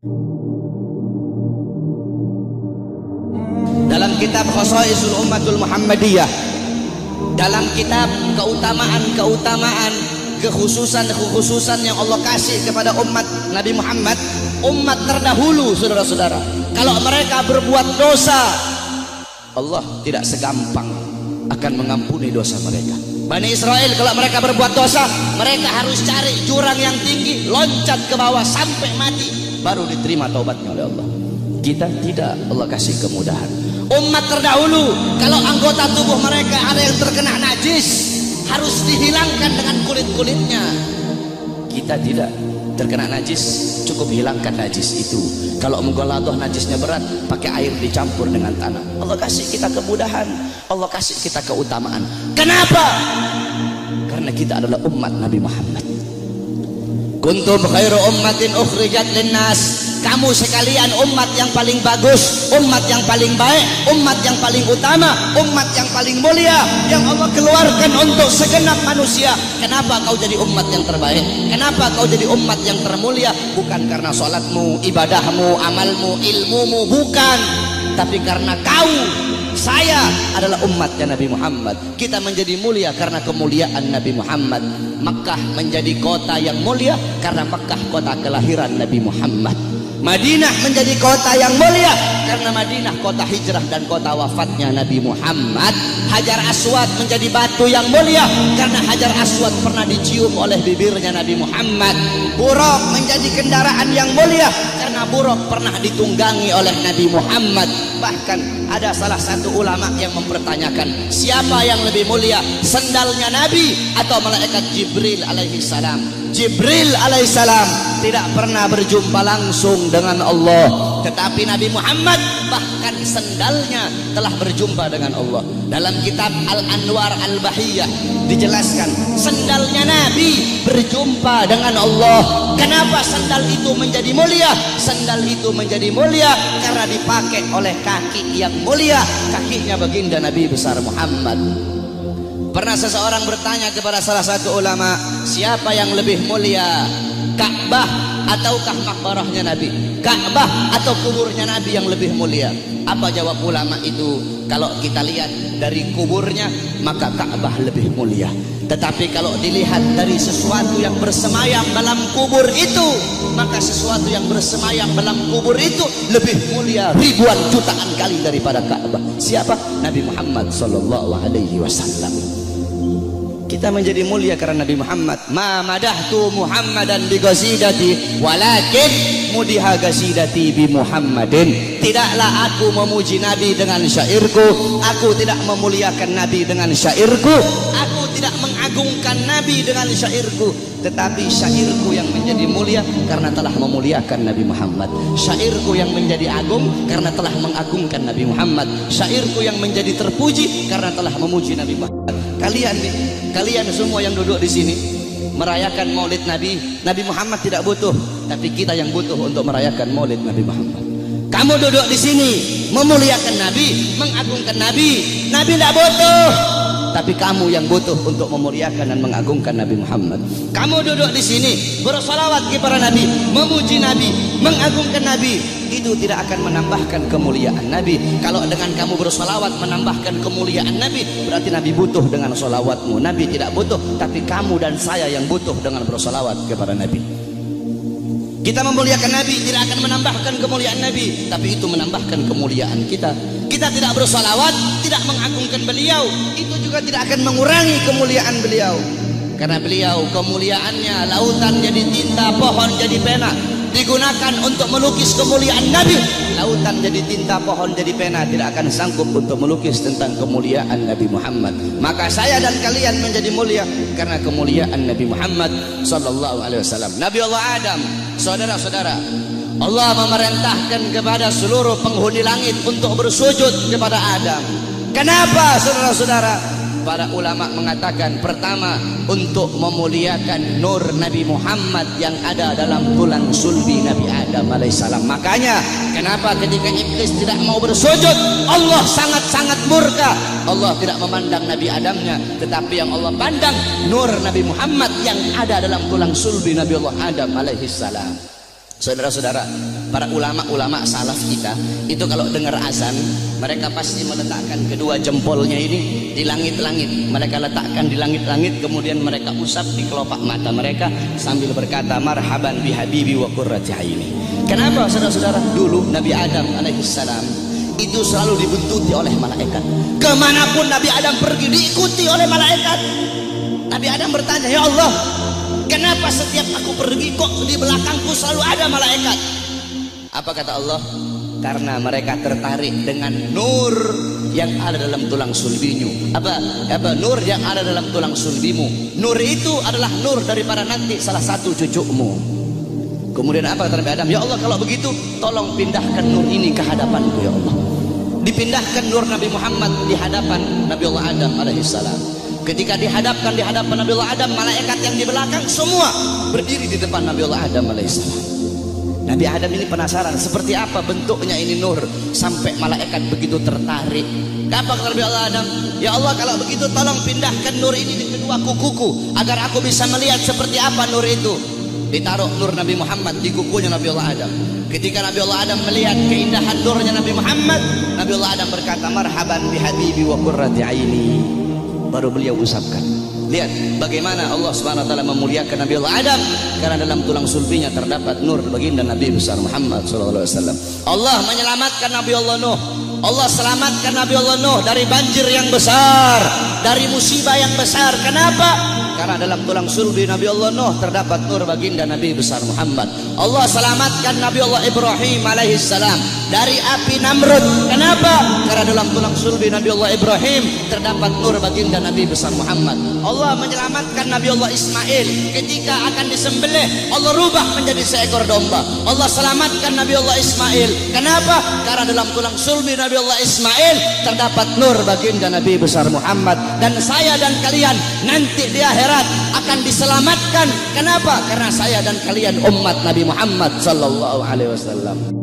Dalam kitab Khosaisul Ummatul Muhammadiyah, dalam kitab keutamaan, kekhususan yang Allah kasih kepada umat Nabi Muhammad, umat terdahulu, saudara-saudara, kalau mereka berbuat dosa, Allah tidak segampang akan mengampuni dosa mereka. Bani Israel kalau mereka berbuat dosa, mereka harus cari jurang yang tinggi, loncat ke bawah sampai mati, baru diterima taubatnya oleh Allah. Kita tidak, Allah kasih kemudahan. Umat terdahulu kalau anggota tubuh mereka ada yang terkena najis, harus dihilangkan dengan kulit-kulitnya. Kita tidak, terkena najis cukup hilangkan najis itu. Kalau menggoladoh najisnya berat, pakai air dicampur dengan tanah. Allah kasih kita kemudahan, Allah kasih kita keutamaan. Kenapa? Karena kita adalah umat Nabi Muhammad. Kuntum khairu ummatin ukhrijat linnas. Kamu sekalian umat yang paling bagus, umat yang paling baik, umat yang paling utama, umat yang paling mulia, yang Allah keluarkan untuk segenap manusia. Kenapa kau jadi umat yang terbaik? Kenapa kau jadi umat yang termulia? Bukan karena sholatmu, ibadahmu, amalmu, ilmumu, bukan. Tapi karena kau, saya adalah umatnya Nabi Muhammad. Kita menjadi mulia karena kemuliaan Nabi Muhammad. Makkah menjadi kota yang mulia karena Makkah kota kelahiran Nabi Muhammad. Madinah menjadi kota yang mulia karena Madinah kota hijrah dan kota wafatnya Nabi Muhammad. Hajar Aswad menjadi batu yang mulia karena Hajar Aswad pernah dicium oleh bibirnya Nabi Muhammad. Buraq menjadi kendaraan yang mulia karena Buraq pernah ditunggangi oleh Nabi Muhammad. Bahkan ada salah satu ulama yang mempertanyakan, siapa yang lebih mulia, sendalnya Nabi atau malaikat Jibril alaihi salam? Jibril alaihissalam tidak pernah berjumpa langsung dengan Allah, tetapi Nabi Muhammad bahkan sendalnya telah berjumpa dengan Allah. Dalam kitab Al-Anwar Al-Bahiyah dijelaskan sendalnya Nabi berjumpa dengan Allah. Kenapa sandal itu menjadi mulia? Sandal itu menjadi mulia karena dipakai oleh kaki yang mulia, kakinya baginda Nabi besar Muhammad. Pernah seseorang bertanya kepada salah satu ulama, siapa yang lebih mulia, Ka'bah ataukah makbarahnya Nabi? Ka'bah atau kuburnya Nabi yang lebih mulia? Apa jawab ulama itu? Kalau kita lihat dari kuburnya, maka Ka'bah lebih mulia. Tetapi kalau dilihat dari sesuatu yang bersemayam dalam kubur itu, maka sesuatu yang bersemayam dalam kubur itu lebih mulia ribuan jutaan kali daripada Ka'bah. Siapa? Nabi Muhammad sallallahu alaihi wasallam. Kita menjadi mulia karena Nabi Muhammad. Ma madahtu Muhammadan bi qasidati walakin mudiha qasidati bi Muhammadin. Tidaklah aku memuji Nabi dengan syairku, aku tidak memuliakan Nabi dengan syairku, aku tidak mengagungkan Nabi dengan syairku, tetapi syairku yang menjadi mulia karena telah memuliakan Nabi Muhammad. Syairku yang menjadi agung karena telah mengagungkan Nabi Muhammad. Syairku yang menjadi terpuji karena telah memuji Nabi Muhammad. Kalian nih, kalian semua yang duduk di sini merayakan Maulid Nabi. Nabi Muhammad tidak butuh, tapi kita yang butuh untuk merayakan Maulid Nabi Muhammad. Kamu duduk di sini memuliakan Nabi, mengagungkan Nabi. Nabi tidak butuh, tapi kamu yang butuh untuk memuliakan dan mengagungkan Nabi Muhammad. Kamu duduk di sini bersolawat kepada Nabi, memuji Nabi, mengagungkan Nabi. Itu tidak akan menambahkan kemuliaan Nabi. Kalau dengan kamu bersolawat menambahkan kemuliaan Nabi, berarti Nabi butuh dengan solawatmu. Nabi tidak butuh, tapi kamu dan saya yang butuh dengan bersolawat kepada Nabi. Kita memuliakan Nabi tidak akan menambahkan kemuliaan Nabi, tapi itu menambahkan kemuliaan kita. Kita tidak bersolawat, tidak mengagungkan beliau, itu juga tidak akan mengurangi kemuliaan beliau. Karena beliau kemuliaannya lautan jadi tinta, pohon jadi pena, digunakan untuk melukis kemuliaan Nabi. Lautan jadi tinta, pohon jadi pena, tidak akan sanggup untuk melukis tentang kemuliaan Nabi Muhammad. Maka saya dan kalian menjadi mulia karena kemuliaan Nabi Muhammad sallallahu alaihi wasallam. Nabi Allah Adam, saudara-saudara, Allah memerintahkan kepada seluruh penghuni langit untuk bersujud kepada Adam. Kenapa, saudara-saudara? Para ulama mengatakan, pertama, untuk memuliakan nur Nabi Muhammad yang ada dalam tulang sulbi Nabi Adam alaihissalam. Makanya kenapa ketika iblis tidak mau bersujud, Allah sangat-sangat murka. Allah tidak memandang Nabi Adamnya, tetapi yang Allah pandang nur Nabi Muhammad yang ada dalam tulang sulbi Nabi Allah Adam alaihissalam. Saudara-saudara, para ulama-ulama salaf kita itu kalau dengar azan, mereka pasti meletakkan kedua jempolnya ini di langit-langit. Mereka letakkan di langit-langit, kemudian mereka usap di kelopak mata mereka sambil berkata, marhaban bihabibi wa qurrati aini. Kenapa saudara-saudara? Dulu Nabi Adam alaihissalam itu selalu dibuntuti oleh malaikat. Kemanapun Nabi Adam pergi diikuti oleh malaikat. Nabi Adam bertanya, ya Allah, kenapa setiap aku pergi kok di belakangku selalu ada malaikat? Apa kata Allah? Karena mereka tertarik dengan nur yang ada dalam tulang sulbimu. Apa nur yang ada dalam tulang sulbimu? Nur itu adalah nur daripada nanti salah satu cucumu. Kemudian apa kata Nabi Adam? Ya Allah, kalau begitu tolong pindahkan nur ini ke hadapanku ya Allah. Dipindahkan nur Nabi Muhammad di hadapan Nabi Allah Adam alaihissalam. Ketika dihadapkan di hadapan Nabi Allah Adam, malaikat yang di belakang semua berdiri di depan Nabi Allah Adam alaihissalam. Nabi Adam ini penasaran seperti apa bentuknya ini nur sampai malaikat begitu tertarik. Apa kata Nabi Allah Adam? Ya Allah, kalau begitu tolong pindahkan nur ini di kedua kukuku agar aku bisa melihat seperti apa nur itu. Ditaruh nur Nabi Muhammad di kukunya Nabi Allah Adam. Ketika Nabi Allah Adam melihat keindahan nurnya Nabi Muhammad, Nabi Allah Adam berkata, marhaban bihabibi wa qurrati aini. Baru beliau usapkan. Lihat bagaimana Allah Subhanahu wa taala memuliakan Nabi Allah Adam karena dalam tulang sulbinya terdapat nur baginda Nabi besar Muhammad sallallahu alaihi wasallam. Allah menyelamatkan Nabi Allah Nuh. Allah selamatkan Nabi Allah Nuh dari banjir yang besar, dari musibah yang besar. Kenapa? Karena dalam tulang sulbi Nabi Allah Nuh terdapat nur baginda Nabi besar Muhammad. Allah selamatkan Nabi Allah Ibrahim alaihissalam dari api Namrud. Kenapa? Karena dalam tulang sulbi Nabi Allah Ibrahim terdapat nur baginda Nabi besar Muhammad. Allah menyelamatkan Nabi Allah Ismail ketika akan disembelih, Allah rubah menjadi seekor domba. Allah selamatkan Nabi Allah Ismail. Kenapa? Karena dalam tulang sulbi Nabi Allah Ismail terdapat nur baginda Nabi besar Muhammad. Dan saya dan kalian nanti di akhirat akan diselamatkan. Kenapa? Karena saya dan kalian umat Nabi Muhammad sallallahu alaihi wasallam.